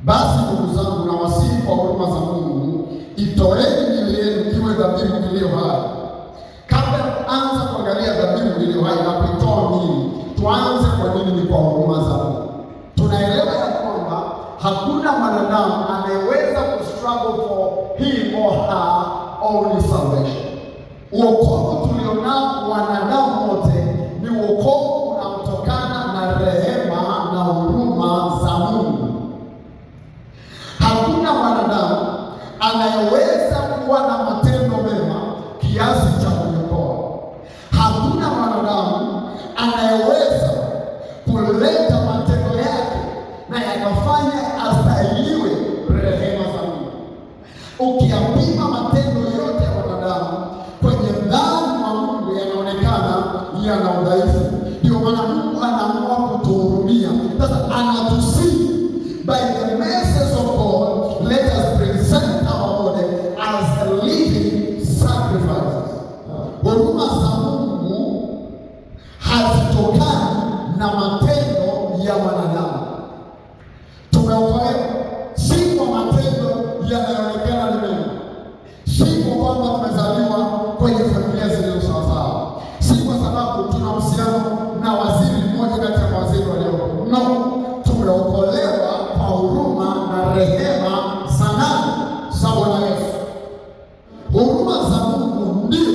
Basi ndugu zangu, nawasihi kwa huruma za Mungu, itoeni miili yenu iwe dhabihu iliyo hai. Kabla ya kuanza kuangalia dhabihu iliyo hai na kuitoa miili, tuanze kwa nini? Ni kwa huruma za Mungu. Tunaelewa ya kwamba hakuna mwanadamu anayeweza kustruggle for him or her own salvation. Uokovu tulionao wanadamu wote ni uokovu unaotokana na rehema na huruma za Mungu. Hakuna mwanadamu anayeweza kuwa na matendo mema kiasi cha kuniokoa. Hakuna mwanadamu anayeweza kuleta matendo yake na yakafanya astahiliwe rehema za Mungu. Ukiyapima matendo yote ya wanadamu kwenye ndani wa Mungu yanaonekana yana udhaifu. Ndio maana Mungu anaamua kutuhurumia. Sasa anatusihi, by the mercies of God, let us present our body as a living sacrifice. Huruma za Mungu hazitokani na matendo ya wanadamu. Tumeokolewa si kwa matendo yanayoonekana ni mema, si kwa kwamba tumezaliwa kwenye familia zilizo sawasawa, si kwa sababu tuna uhusiano na waziri mmoja kati ya waziri waliopo. No, tumeokolewa kwa huruma na rehema za nani? Za Bwana Yesu. Huruma za Mungu ndio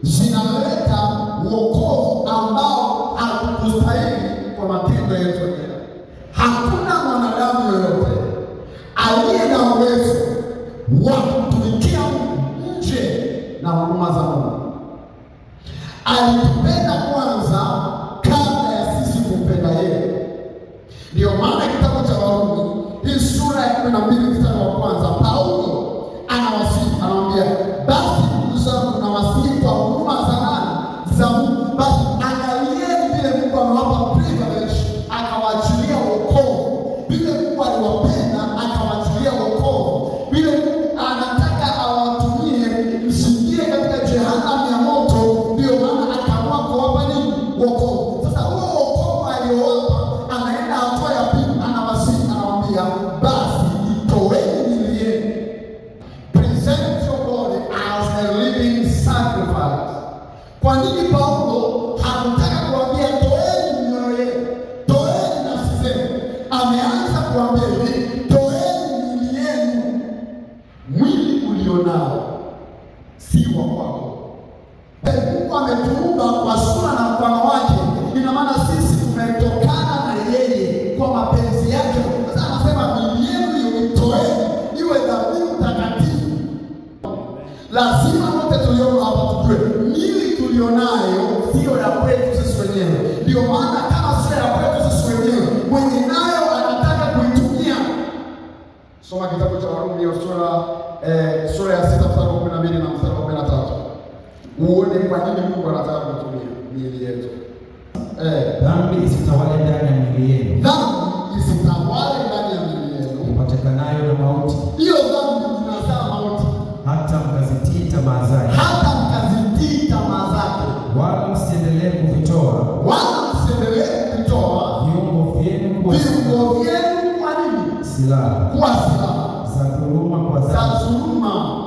zinaleta wokovu ambao hatukustahili kwa matendo yetu wenyewe. Hakuna mwanadamu yoyote aliye na uwezo wa kutumikia nje na huruma za Mungu. Alitupenda kwanza kabla ya sisi kumpenda yeye. Ndio maana kitabu cha Warumi hii sura ya 12 mstari wa kwanza, Paulo anawasihi, anamwambia, basi ndugu zangu, nawasihi kwa huruma za nani? Za Mungu. Basi angalieni vile Mungu amewapa privilege, akawaachilia wokovu. Vile Mungu aliwapenda akawaachilia wokovu. Vile Mungu anataka awatumie msiingie katika jehanamu ya moto, ndio maana akaamua kuwapa nini? Wokovu. Sasa huo wokovu aliowapa, anaenda hatua ya pili, anawasihi, anamwambia, basi itoeni miili yenu, present your body as a living sacrifice. Kwa nini Paulo hakutaka kuambia toeni mioyo yenu, toeni nafsi zenu? Ameanza kuambia hivi, toeni miili yenu. Mwili ulionao si wa kwako. Mungu ametuumba kwa sura na mfano wake. Ina maana sisi tumetokana na yeye kwa mapenzi yake. Sasa anasema miili yenu itoeni iwe dhabihu takatifu. Lazima wote tulio hapa tujue miili tulionayo sio ya kwetu sisi wenyewe. Ndio maana kama sio ya kwetu sisi wenyewe, mwenye nayo anataka kuitumia. Soma kitabu cha Warumi sura ya 6 mstari wa 12 na mstari wa 13. Uone kwa nini Mungu anataka kutumia miili yetu. Dhambi isitawale ndani ya miili yenu. Dhambi isitawale ndani ya miili yenu, ipatikanayo na mauti. Hiyo dhambi inazaa mauti. Hata mkazitii tamaa zake. Hata mkazitii tamaa zake. Wala msiendelee kuvitoa. Wala msiendelee kuvitoa viungo vyenu kwa nini? Silaha. Kwa silaha za dhuluma kwa za dhuluma.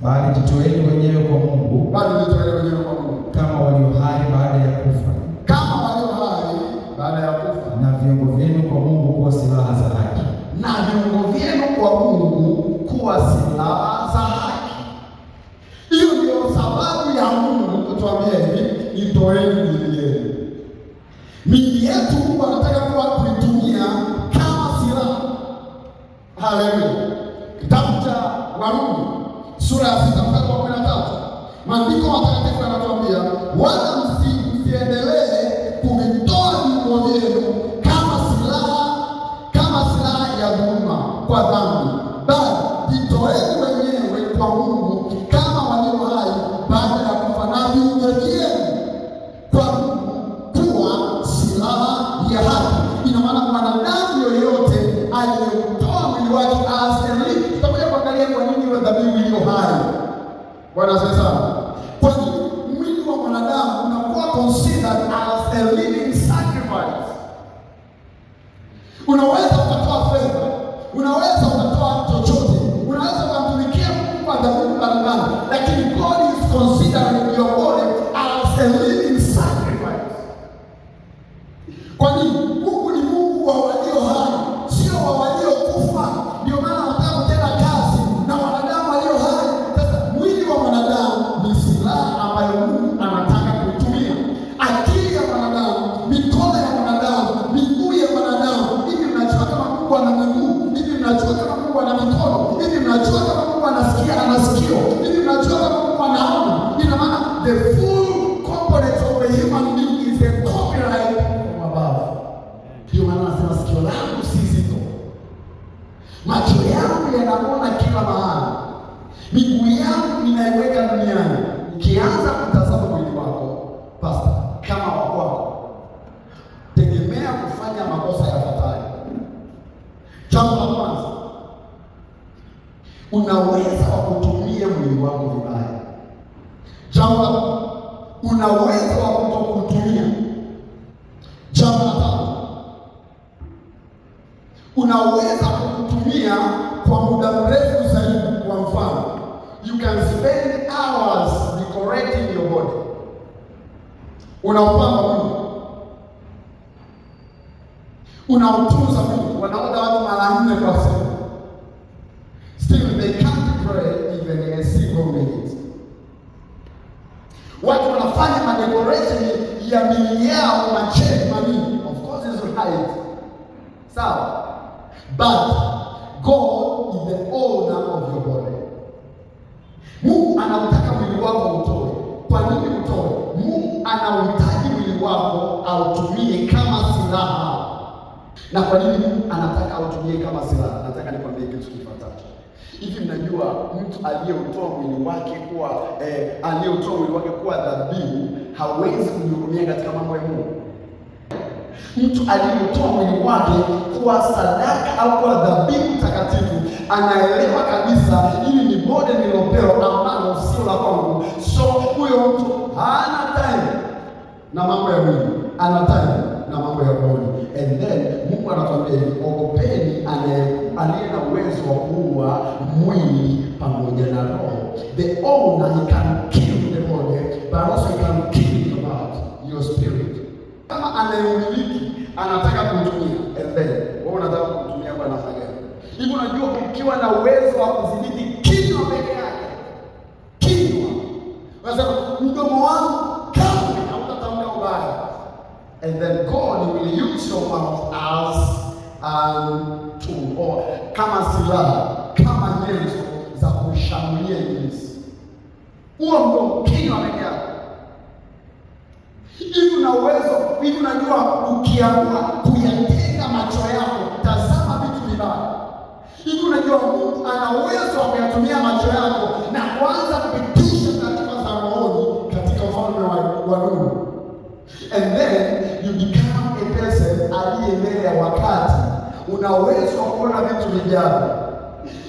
Bali jitoeni wenyewe kwa Mungu. Bali jitoeni wenyewe kwa Mungu. Kama walio hai baada ya kufa. Kama walio hai baada ya kufa. Na viungo vyenu kwa Mungu kuwa silaha za haki. Na viungo vyenu kwa Mungu kuwa silaha za haki. Hiyo ndio sababu ya Mungu kutuambia hivi, itoeni miili yenu. Miili yetu Mungu anataka kuitumia kama silaha. Haleluya. Kitabu cha Warumi sura ya 6 mstari wa 13. Maandiko matakatifu yanatuambia, wala msiendelee kuvitoa viungo vyenu kama silaha ya dhuluma kwa dhambi, bali jitoeni wenyewe kwa Mungu kama walio hai baada ya kufa, na viungo vyenu kwa Mungu kuwa silaha ya haki. Ina maana mwanadamu yoyote aliyetoa mwili wake asili, tutakuja kuangalia kwa nini iwe dhabihu iliyo hai. Bwana asifiwe sana. Kwa nini mwili wa mwanadamu unakuwa considered as a living sacrifice? Unaweza ukatoa fedha mnajua kama Mungu ana mikono, hivi mnajua kama Mungu anasikia, ana sikio, hivi mnajua kama Mungu anaona. Ina maana the full component of a human being is a copyright from above. Ndio maana nasema sikio langu si zito, macho yangu yanaona kila mahali, miguu yangu ninaiweka duniani. Ukianza kutazama mwili wako pastor kama wako, tegemea kufanya makosa yafuatayo. Jambo la kwanza, unaweza kutumia mwili wako vibaya. Jambo la pili, unaweza kutokutumia. Jambo la tatu, unaweza kutumia kwa muda mrefu zaidi. Kwa mfano, you can spend hours decorating your body. Unaupamba mwili, unautunza mwili. Wanaoga watu mara 4 kwa siku, still they can't pray even a single minute. Watu wanafanya madecoration ya miili yao, macheni manini, of course is right, sawa, but God is the owner of your body. Mungu anautaka mwili wako utoe. Kwa nini utoe? Mungu anauhitaji mwili wako autumie kama silaha. Na kwa nini Mungu anataka autumie kama silaha? Nataka nikwambie kitu kifuatacho. Hivi mnajua mtu aliyeutoa mwili wake kuwa dhabihu hawezi kujihurumia katika mambo ya Mungu? Mtu aliyetoa mwili wake kuwa sadaka au kuwa dhabihu takatifu anaelewa kabisa hili ni bode nilopewa ambalo sio la kwangu. So huyo mtu hana time na mambo ya mwili, ana time na mambo ya roho. And then Mungu anatuambia ogopeni aliye na uwezo wa kuua mwili pamoja na roho. The owner, he can kill the body, but also he can kill your spirit. Kama anayemiliki anataka kutumia, and then wewe unataka kutumia kwa nafasi gani? Hivi unajua ukiwa na uwezo wa kudhibiti kinywa peke yake, kinywa, unasema mdomo wangu kama hautatamka ubaya, and then God will use your mouth as tool, or kama silaha, kama nyenzo za kushambulia ibilisi. Huo mdomo, kinywa peke yake. Hivi una uwezo, hivi unajua ukiamua kuyatenga macho yako tazama vitu vibaya. Hivi unajua Mungu ana uwezo wa kuyatumia macho yako na kuanza kupitisha taarifa za rohoni katika ufalme wa nuru. And then you become a person aliye mbele ya wakati. Una uwezo wa kuona vitu vijavyo.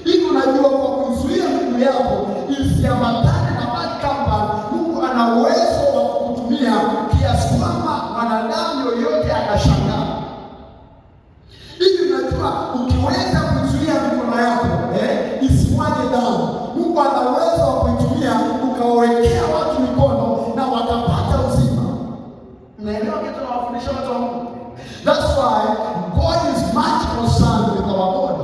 Hivi unajua kwa kuzuia miguu yako isiambatane na bad company, Mungu ana uwezo wa kutumia kiasi kwamba mwanadamu yoyote akashangaa. Hivi unajua ukiweza kuzuia mikono yako isimwaje damu, Mungu ana uwezo wa kuitumia ukawekea watu mikono na wakapata uzima. Naelewa kitu na wafundisha watu wa Mungu. That's why God is much concerned with our body.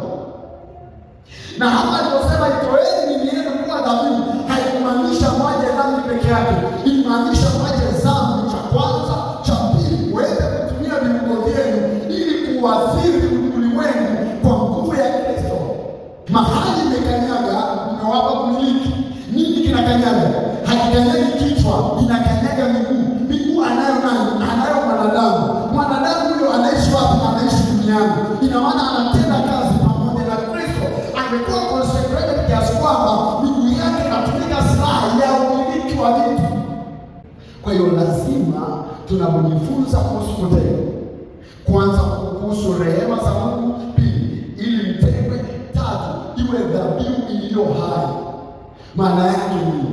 Na hapa aliposema itoeni miili yenu kuwa dhabihu, haikumaanisha moja dhambi peke yake. Ilimaanisha moja dhambi, cha kwanza, cha pili, uweze kutumia viungo vyenu ili kuathiri ulimwengu kwa nguvu ya Kristo. Mahali imekanyaga, mmewapa kumiliki. Nini kinakanyaga? Hakikanyagi kichwa, inakanyaga miguu. Miguu anayo nani? Anayo mwanadamu. Mwanadamu huyo anaishi wapi? Anaishi duniani. Ina maana anatenda kazi pamoja na Kristo. Amekuwa consecrated kiasi kwamba miguu yake inatumika silaha ya umiliki wa vitu. Kwa hiyo lazima tunapojifunza kuhusu kutenda, kwanza kuhusu rehema za Mungu, pili ili mtengwe, tatu iwe dhabihu iliyo hai. Maana yake ni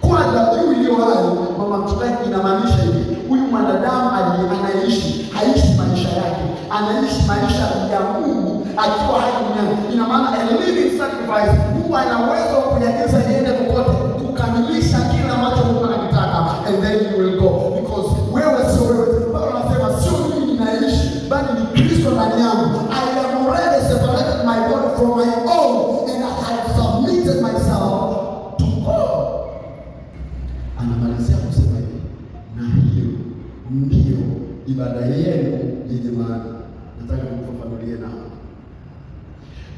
kwa dhabihu iliyo hai. Mama mchungaji, inamaanisha hivi, huyu mwanadamu anaishi, haishi maisha yake, anaishi maisha ya Mungu akiwa hai duniani. Ina maana a living sacrifice. Mungu ana uwezo wa kujaza yende kokote kukamilisha kila ambacho Mungu anakitaka, and then you will go, because wewe sio wewe. Paulo anasema sio mimi ninaishi, bali ni Kristo ndani yangu. I am already separated my body from my own, and I have submitted myself to God. Anamalizia kusema hivi, na hiyo ndio ibada yenu yenye maana. Nataka nikufafanulie na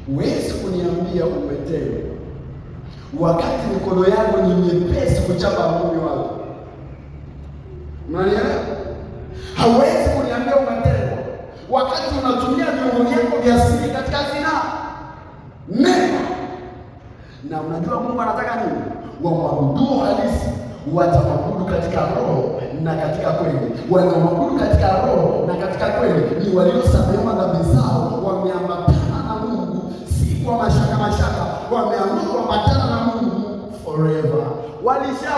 Huwezi kuniambia umetenda wakati mikono yako ni nyepesi kuchapa ngumi wako. Mnanielewa? Hauwezi kuniambia umetenda wakati unatumia viungo vyako vya siri katika zinaa. Neema. Na unajua Mungu anataka nini? Wamwabudu halisi, watamwabudu katika roho na katika kweli. Wanaomwabudu katika roho na katika kweli ni waliosamehewa dhambi zao, wameambatana na Mungu, si kwa mashaka, wameamua kuambatana na Mungu forever. Walisha